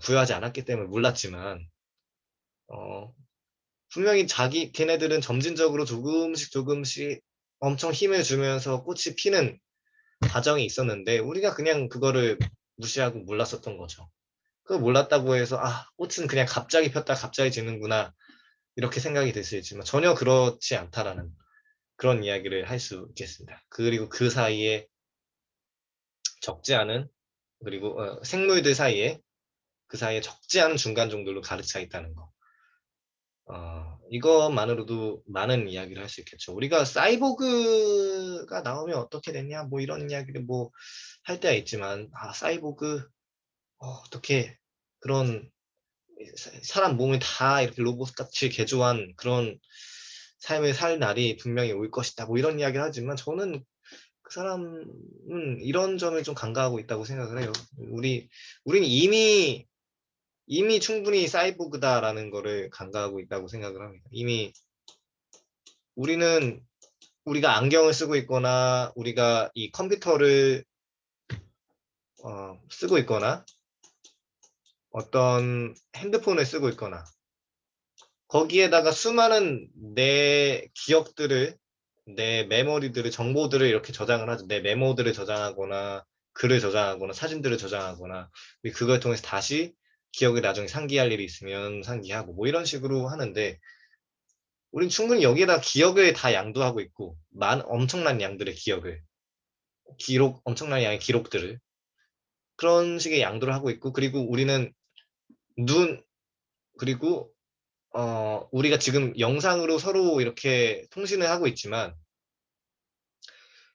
부여하지 않았기 때문에 몰랐지만, 어, 분명히 걔네들은 점진적으로 조금씩 엄청 힘을 주면서 꽃이 피는 과정이 있었는데, 우리가 그냥 그거를 무시하고 몰랐었던 거죠. 그걸 몰랐다고 해서 꽃은 그냥 갑자기 폈다 갑자기 지는구나 이렇게 생각이 될 수 있지만, 전혀 그렇지 않다라는 그런 이야기를 할 수 있겠습니다. 그리고 그 사이에 적지 않은, 그리고 생물들 사이에 그 사이에 적지 않은 중간 정도로 가득 차 있다는 거. 이것만으로도 많은 이야기를 할 수 있겠죠. 우리가 사이보그가 나오면 어떻게 됐냐, 뭐 이런 이야기를 뭐 할 때가 있지만, 사이보그, 어떻게 그런 사람 몸을 다 이렇게 로봇같이 개조한 그런 삶을 살 날이 분명히 올 것이다, 뭐 이런 이야기를 하지만, 저는 그 사람은 이런 점을 좀 간과하고 있다고 생각을 해요. 우리는 이미 충분히 사이보그다라는 거를 간과하고 있다고 생각을 합니다. 이미 우리가 안경을 쓰고 있거나 우리가 이 컴퓨터를 쓰고 있거나 어떤 핸드폰을 쓰고 있거나, 거기에다가 수많은 내 기억들을, 내 메모리들을, 정보들을 이렇게 저장을 하죠. 내 메모들을 저장하거나 글을 저장하거나 사진들을 저장하거나, 그걸 통해서 다시 기억을 나중에 상기할 일이 있으면 상기하고 뭐 이런 식으로 하는데, 우린 충분히 여기에다 기억을 다 양도하고 있고, 엄청난 양들의 엄청난 양의 기록들을 그런 식의 양도를 하고 있고, 그리고 우리는 눈 그리고 우리가 지금 영상으로 서로 이렇게 통신을 하고 있지만,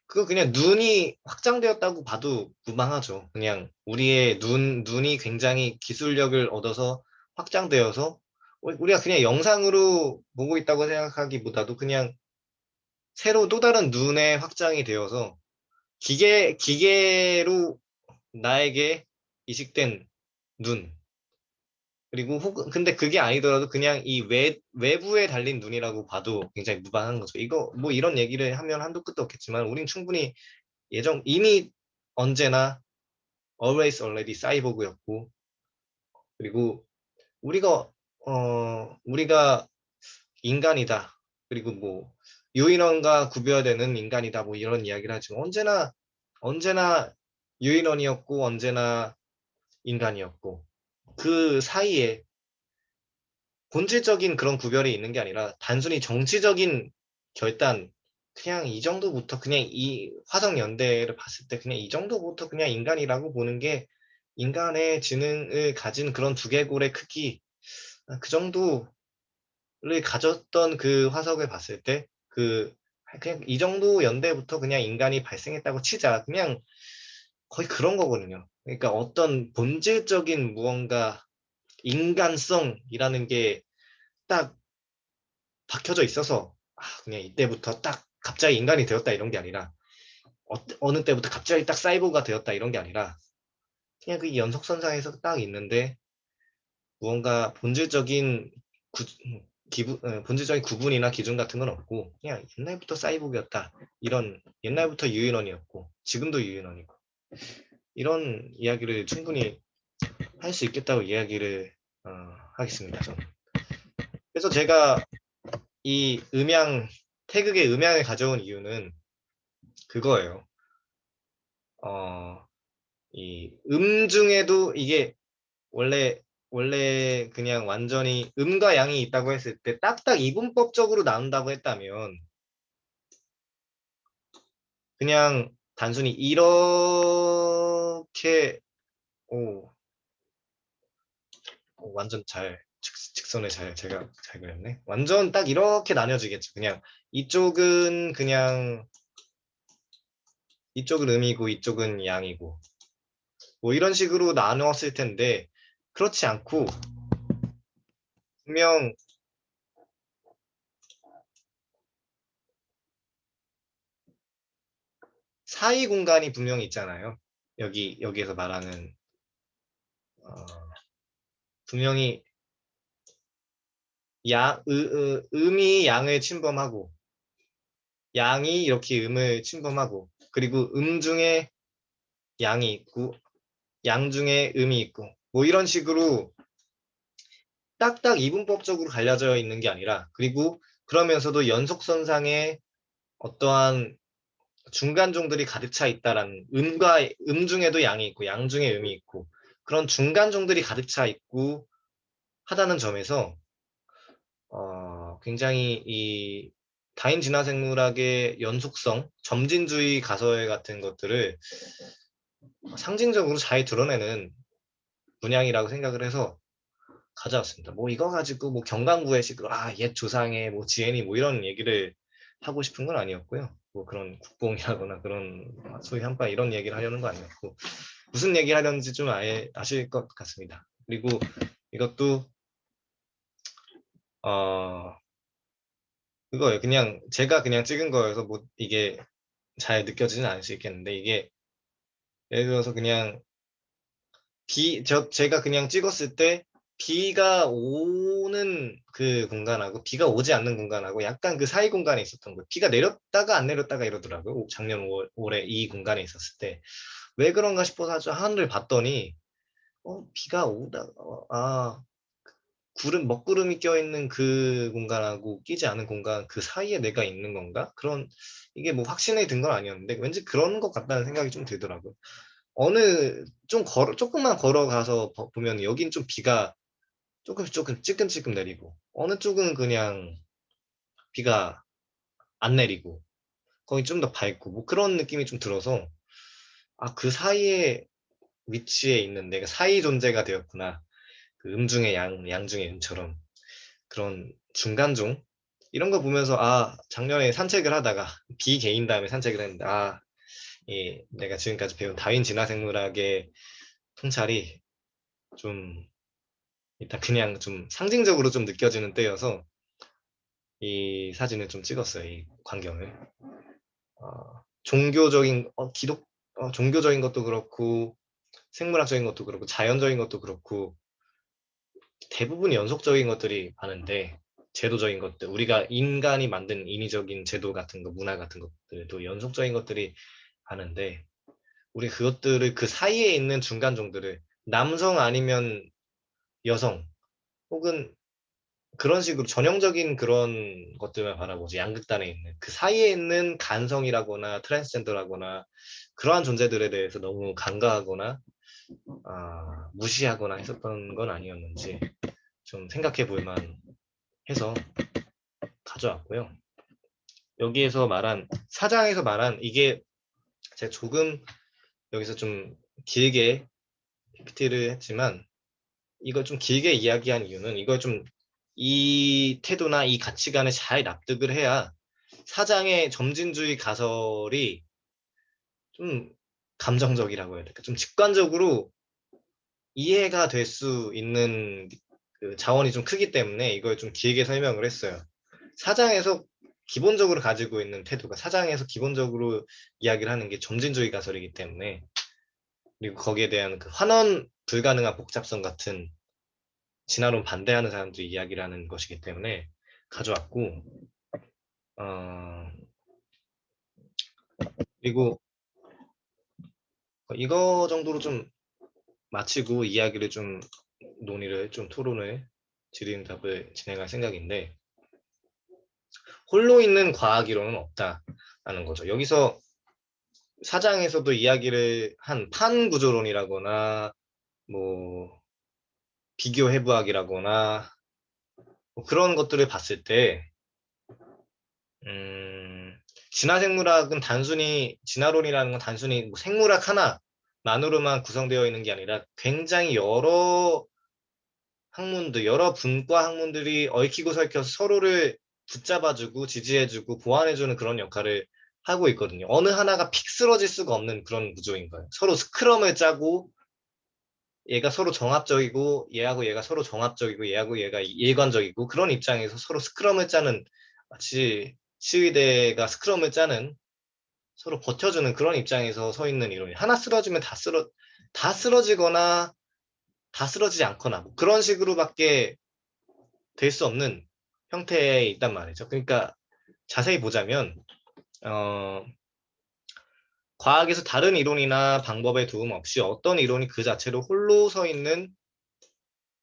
그거 그냥 눈이 확장되었다고 봐도 무방하죠. 그냥 우리의 눈이 굉장히 기술력을 얻어서 확장되어서 우리가 그냥 영상으로 보고 있다고 생각하기보다도 그냥 새로 또 다른 눈의 확장이 되어서 기계로 나에게 이식된 눈. 그리고 혹은 근데 그게 아니더라도 그냥 이 외부에 달린 눈이라고 봐도 굉장히 무방한 거죠. 이거 뭐 이런 얘기를 하면 한도 끝도 없겠지만 우린 충분히 이미 언제나 always already 사이보그였고 그리고 우리가 우리가 인간이다. 그리고 뭐 유인원과 구별되는 인간이다. 뭐 이런 이야기를 하지만 언제나 유인원이었고 언제나 인간이었고 그 사이에 본질적인 그런 구별이 있는 게 아니라 단순히 정치적인 결단 그냥 이 정도부터 그냥 이 화성 연대를 봤을 때 그냥 이 정도부터 그냥 인간이라고 보는 게 인간의 지능을 가진 그런 두개골의 크기 그 정도를 가졌던 그 화석을 봤을 때 그냥 이 정도 연대부터 그냥 인간이 발생했다고 치자 그냥 거의 그런 거거든요. 그러니까 어떤 본질적인 무언가 인간성이라는 게 딱 박혀져 있어서 그냥 이때부터 딱 갑자기 인간이 되었다 이런 게 아니라 어느 때부터 갑자기 딱 사이보그가 되었다 이런 게 아니라 그냥 그 연속선상에서 딱 있는데 무언가 구, 본질적인 구분이나 기준 같은 건 없고 그냥 옛날부터 사이보그였다 이런 옛날부터 유인원이었고 지금도 유인원이고 이런 이야기를 충분히 할 수 있겠다고 이야기를 어, 하겠습니다. 저는. 그래서 제가 이 태극의 음향을 가져온 이유는 그거예요. 이 중에도 이게 원래 그냥 완전히 음과 양이 있다고 했을 때 딱딱 이분법적으로 나눈다고 했다면 그냥 단순히 이렇게 오, 완전 직선을 제가 잘 그렸네. 완전 딱 이렇게 나뉘어지겠죠. 그냥 이쪽은 그냥 이쪽은 음이고 이쪽은 양이고 뭐 이런 식으로 나누었을 텐데 그렇지 않고 분명 사이 공간이 분명히 있잖아요. 여기에서 말하는 어, 분명히 음이 양을 침범하고 양이 이렇게 음을 침범하고 그리고 중에 양이 있고 양 중에 음이 있고 뭐 이런 식으로 딱딱 이분법적으로 갈려져 있는 게 아니라 그리고 그러면서도 연속선상에 어떠한 중간종들이 가득 차 있다라는 음 중에도 양이 있고 양 중에 음이 있고 그런 중간종들이 가득 차 있고 하다는 점에서 굉장히 이 다인 진화생물학의 연속성, 점진주의 가설 같은 것들을 상징적으로 잘 드러내는 문양이라고 생각을 해서 가져왔습니다. 뭐 이거 가지고 뭐 경강구해식으로 옛 조상의 뭐 지혜니 뭐 이런 얘기를 하고 싶은 건 아니었고요. 뭐 그런 국뽕이라거나 그런 소위 한바 이런 얘기를 하려는 거 아니었고 무슨 얘기 하려는지 좀 아실 것 같습니다. 그리고 이것도 어 그거예요. 그냥 제가 그냥 찍은 거여서 뭐 이게 잘 느껴지진 않을 수 있겠는데 이게 예를 들어서 그냥 제가 그냥 찍었을 때 비가 오는 그 공간하고 비가 오지 않는 공간하고 약간 그 사이 공간에 있었던 거예요. 비가 내렸다가 안 내렸다가 이러더라고요. 작년 올해 이 공간에 있었을 때. 왜 그런가 싶어서 아주 하늘을 봤더니 비가 오다가 먹구름이 껴있는 그 공간하고 끼지 않은 공간 그 사이에 내가 있는 건가? 이게 뭐 확신이 든 건 아니었는데 왠지 그런 것 같다는 생각이 좀 들더라고요. 조금만 걸어가서 보면 여긴 좀 비가 조금 찔끔찔끔 내리고 어느 쪽은 그냥 비가 안 내리고 거기 좀 더 밝고 뭐 그런 느낌이 좀 들어서 그 사이에 위치에 있는 내가 사이 존재가 되었구나. 그 중에 양 중에 음처럼 그런 중간종 이런 거 보면서 작년에 산책을 하다가 비 개인 다음에 산책을 했는데 내가 지금까지 배운 다윈 진화생물학의 통찰이 좀 일단 그냥 좀 상징적으로 좀 느껴지는 때여서 이 사진을 좀 찍었어요. 이 광경을. 종교적인 종교적인 것도 그렇고 생물학적인 것도 그렇고 자연적인 것도 그렇고 대부분 연속적인 것들이 많은데 제도적인 것들, 우리가 인간이 만든 인위적인 제도 같은 거, 문화 같은 것들도 연속적인 것들이 많은데 우리 그것들을 그 사이에 있는 중간종들을 남성 아니면 여성 혹은 그런 식으로 전형적인 그런 것들만 바라보지 양극단에 있는 그 사이에 있는 간성이라거나 트랜스젠더라거나 그러한 존재들에 대해서 너무 간과하거나 무시하거나 했었던 건 아니었는지 좀 생각해 볼 만해서 가져왔고요. 여기에서 말한 사장에서 말한 이게 제가 조금 여기서 좀 길게 PPT를 했지만 이걸 좀 길게 이야기한 이유는 이걸 좀 이 태도나 이 가치관을 잘 납득을 해야 사장의 점진주의 가설이 좀 감정적이라고 해야 될까? 좀 직관적으로 이해가 될 수 있는 그 자원이 좀 크기 때문에 이걸 좀 길게 설명을 했어요. 사장에서 기본적으로 가지고 있는 태도가 사장에서 기본적으로 이야기를 하는 게 점진주의 가설이기 때문에 그리고 거기에 대한 그 환원 불가능한 복잡성 같은 진화론 반대하는 사람들이 이야기를 하는 것이기 때문에 가져왔고 어, 그리고 이거 정도로 좀 마치고 이야기를 좀 논의를 좀 토론을 질의응답을 진행할 생각인데 홀로 있는 과학 이론은 없다라는 거죠. 여기서 사장에서도 이야기를 한 판구조론이라거나 뭐 비교 해부학이라거나 뭐 그런 것들을 봤을 때 진화생물학은 단순히 진화론이라는 건 단순히 뭐 생물학 하나만으로만 구성되어 있는 게 아니라 굉장히 여러 학문들, 여러 분과 학문들이 얽히고 설켜서 서로를 붙잡아주고 지지해주고 보완해주는 그런 역할을 하고 있거든요. 어느 하나가 픽 쓰러질 수가 없는 그런 구조인 거예요. 서로 스크럼을 짜고 얘가 서로 정합적이고 얘하고 얘가 서로 정합적이고 얘하고 얘가 일관적이고 그런 입장에서 서로 스크럼을 짜는 마치 시위대가 스크럼을 짜는 서로 버텨주는 그런 입장에서 서 있는 이론이 하나 쓰러지면 다 쓰러지거나 다 쓰러지지 않거나 뭐 그런 식으로밖에 될 수 없는 형태에 있단 말이죠. 그러니까 자세히 보자면 과학에서 다른 이론이나 방법의 도움 없이 어떤 이론이 그 자체로 홀로 서 있는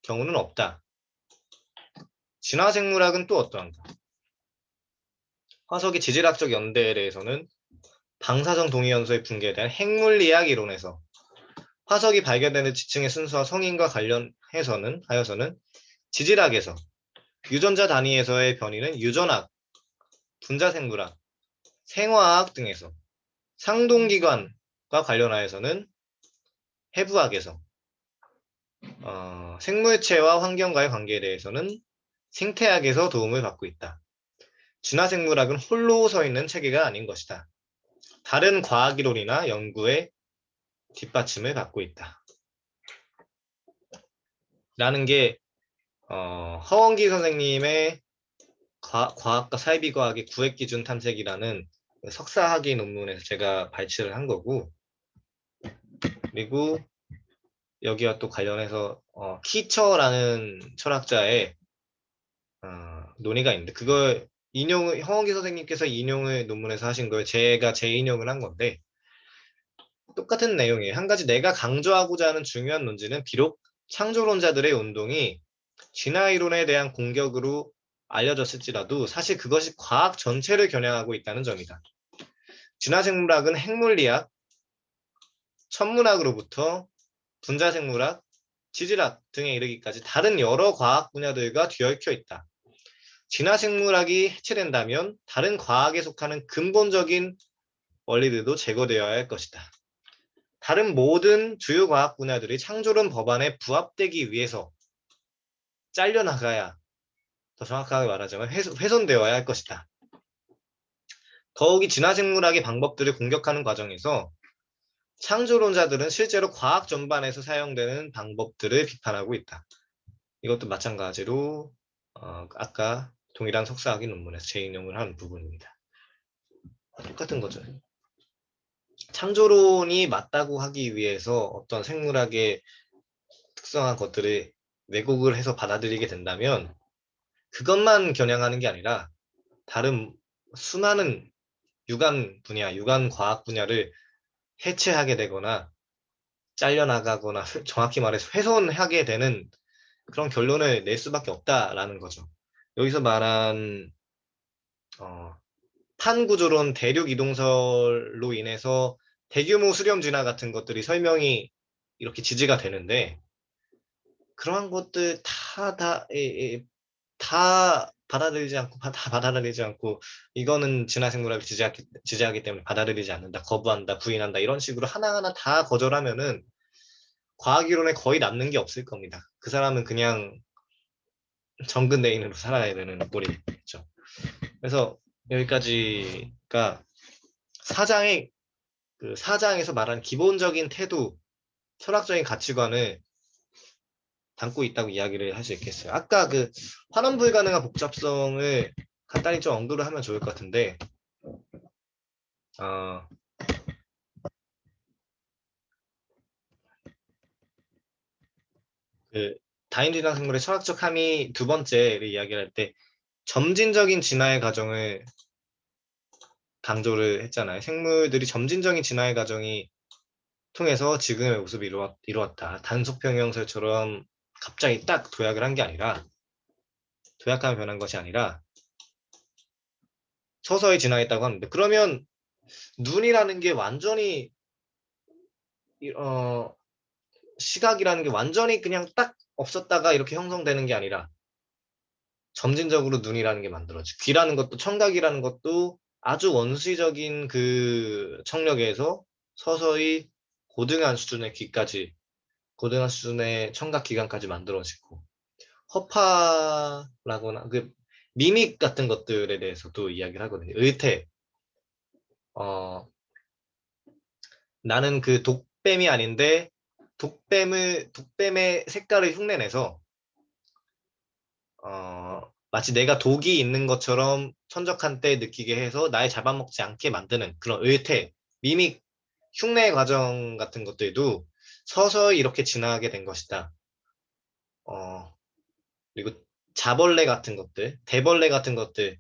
경우는 없다. 진화생물학은 또 어떠한가? 화석의 지질학적 연대에 대해서는 방사성 동위원소의 붕괴에 대한 핵물리학 이론에서 화석이 발견되는 지층의 순서와 성인과 하여서는 지질학에서 유전자 단위에서의 변이는 유전학, 분자생물학, 생화학 등에서 상동기관과 관련하여서는 해부학에서 생물체와 환경과의 관계에 대해서는 생태학에서 도움을 받고 있다. 진화생물학은 홀로 서 있는 체계가 아닌 것이다. 다른 과학이론이나 연구에 뒷받침을 받고 있다. 라는 게 허원기 선생님의 과학과 사이비과학의 구획기준 탐색이라는 석사학위 논문에서 제가 발췌를 한 거고 그리고 여기와 또 관련해서 키처라는 철학자의 논의가 있는데 그걸 허원기 선생님께서 인용을 논문에서 하신 걸 제가 재인용을 한 건데 똑같은 내용이에요. 한 가지 내가 강조하고자 하는 중요한 논지는 비록 창조론자들의 운동이 진화이론에 대한 공격으로 알려졌을지라도 사실 그것이 과학 전체를 겨냥하고 있다는 점이다. 진화생물학은 핵물리학, 천문학으로부터 분자생물학, 지질학 등에 이르기까지 다른 여러 과학 분야들과 뒤얽혀 있다. 진화생물학이 해체된다면 다른 과학에 속하는 근본적인 원리들도 제거되어야 할 것이다. 다른 모든 주요 과학 분야들이 창조론 법안에 부합되기 위해서 잘려나가야 더 정확하게 말하자면 훼손되어야 할 것이다. 더욱이 진화생물학의 방법들을 공격하는 과정에서 창조론자들은 실제로 과학 전반에서 사용되는 방법들을 비판하고 있다. 이것도 마찬가지로 아까 동일한 석사학위 논문에서 재인용을 한 부분입니다. 똑같은 거죠. 창조론이 맞다고 하기 위해서 어떤 생물학의 특성한 것들을 왜곡을 해서 받아들이게 된다면 그것만 겨냥하는 게 아니라 다른 수많은 유관 분야, 유관 과학 분야를 해체하게 되거나 잘려나가거나 정확히 말해서 훼손하게 되는 그런 결론을 낼 수밖에 없다라는 거죠. 여기서 말한 판구조론 대륙 이동설로 인해서 대규모 수렴 진화 같은 것들이 설명이 이렇게 지지가 되는데 그러한 것들 다 받아들이지 않고 다 받아들이지 않고 이거는 진화 생물학을 지지하기 때문에 받아들이지 않는다, 거부한다, 부인한다 이런 식으로 하나하나 다 거절하면은 과학 이론에 거의 남는 게 없을 겁니다. 그 사람은 그냥 정근대인으로 살아야 되는 꼴이겠죠. 그래서 여기까지가 사장의 그 사장에서 말한 기본적인 태도, 철학적인 가치관을 담고 있다고 이야기를 할 수 있겠어요. 아까 그 환원 불가능한 복잡성을 간단히 좀 언급을 하면 좋을 것 같은데, 어, 그 다인진화 생물의 철학적 함의 두 번째를 이야기를 할 때 점진적인 진화의 과정을 강조를 했잖아요. 생물들이 점진적인 진화의 과정이 통해서 지금의 모습을 이루었다. 단속평형설처럼 갑자기 딱 도약을 한 게 아니라 도약하면 변한 것이 아니라 서서히 진화했다고 하는데 그러면 눈이라는 게 완전히 어, 시각이라는 게 완전히 그냥 딱 없었다가 이렇게 형성되는 게 아니라 점진적으로 눈이라는 게 만들어지. 귀라는 것도 청각이라는 것도 아주 원시적인 그 청력에서 서서히 고등한 수준의 귀까지, 고등한 수준의 청각 기관까지 만들어지고 허파라거나 그 미믹 같은 것들에 대해서도 이야기를 하거든요. 의태, 어, 나는 그 독뱀이 아닌데 독뱀의 색깔을 흉내내서 마치 내가 독이 있는 것처럼 천적한 때 느끼게 해서 날 잡아먹지 않게 만드는 그런 의태, 미믹, 흉내 과정 같은 것들도 서서히 이렇게 진화하게 된 것이다. 어, 그리고 자벌레 같은 것들, 대벌레 같은 것들,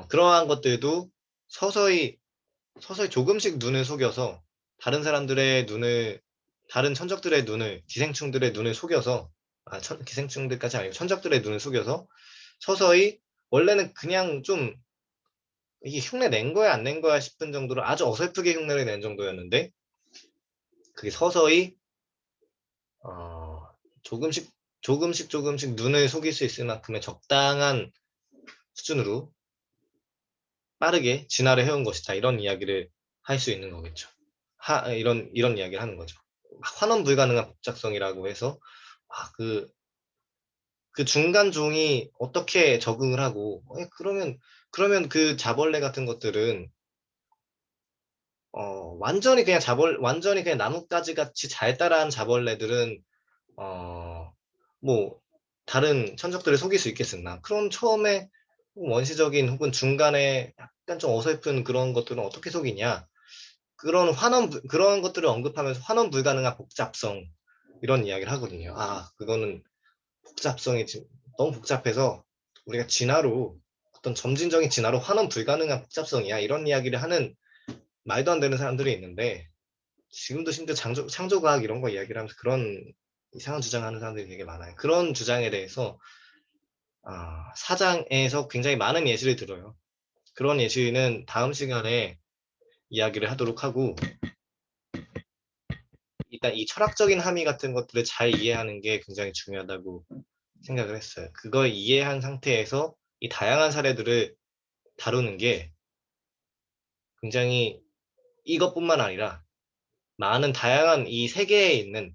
그러한 것들도 서서히, 서서히 조금씩 눈을 속여서 다른 사람들의 눈을, 다른 천적들의 눈을, 기생충들의 눈을 속여서, 기생충들까지 아니고 천적들의 눈을 속여서 서서히 원래는 그냥 좀 이게 흉내 낸 거야 안 낸 거야 싶은 정도로 아주 어설프게 흉내를 낸 정도였는데 그게 서서히 어, 조금씩 조금씩 눈을 속일 수 있을 만큼의 적당한 수준으로 빠르게 진화를 해온 것이다 이런 이야기를 할 수 있는 거겠죠. 이런 이야기를 하는 거죠. 환원 불가능한 복잡성이라고 해서 그 중간 종이 어떻게 적응을 하고 그러면 그 자벌레 같은 것들은 완전히 그냥 나뭇가지 같이 잘 따라한 자벌레들은, 어, 뭐, 다른 천적들을 속일 수 있겠으나, 그럼 처음에 원시적인 혹은 중간에 약간 좀 어설픈 그런 것들은 어떻게 속이냐? 그런 것들을 언급하면서 환원 불가능한 복잡성, 이런 이야기를 하거든요. 그거는 너무 복잡해서 우리가 진화로, 어떤 점진적인 진화로 환원 불가능한 복잡성이야. 이런 이야기를 하는 말도 안 되는 사람들이 있는데, 지금도 심지어 창조과학 이런 거 이야기를 하면서 그런 이상한 주장하는 사람들이 되게 많아요. 그런 주장에 대해서 사장에서 굉장히 많은 예시를 들어요. 그런 예시는 다음 시간에 이야기를 하도록 하고 일단 이 철학적인 함의 같은 것들을 잘 이해하는 게 굉장히 중요하다고 생각을 했어요. 그걸 이해한 상태에서 이 다양한 사례들을 다루는 게 굉장히 이것뿐만 아니라 많은 다양한 이 세계에 있는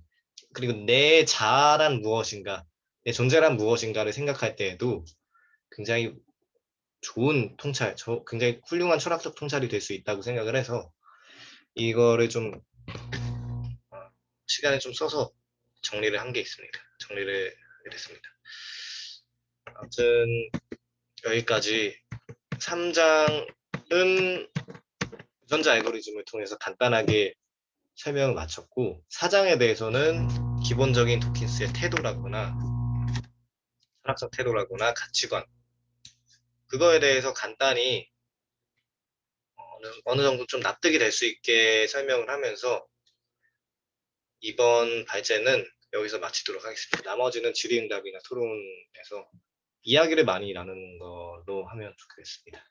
그리고 내 자아란 무엇인가, 내 존재란 무엇인가를 생각할 때에도 굉장히 좋은 굉장히 훌륭한 철학적 통찰이 될 수 있다고 생각을 해서 이거를 좀 시간을 좀 써서 정리를 한 게 있습니다. 정리를 하게 됐습니다. 아무튼 여기까지 3장은 유전자 알고리즘을 통해서 간단하게 설명을 마쳤고 4장에 대해서는 기본적인 도킨스의 태도라거나 철학적 태도라거나 가치관 그거에 대해서 간단히 어느 정도 좀 납득이 될 수 있게 설명을 하면서 이번 발제는 여기서 마치도록 하겠습니다. 나머지는 질의응답이나 토론에서 이야기를 많이 나누는 걸로 하면 좋겠습니다.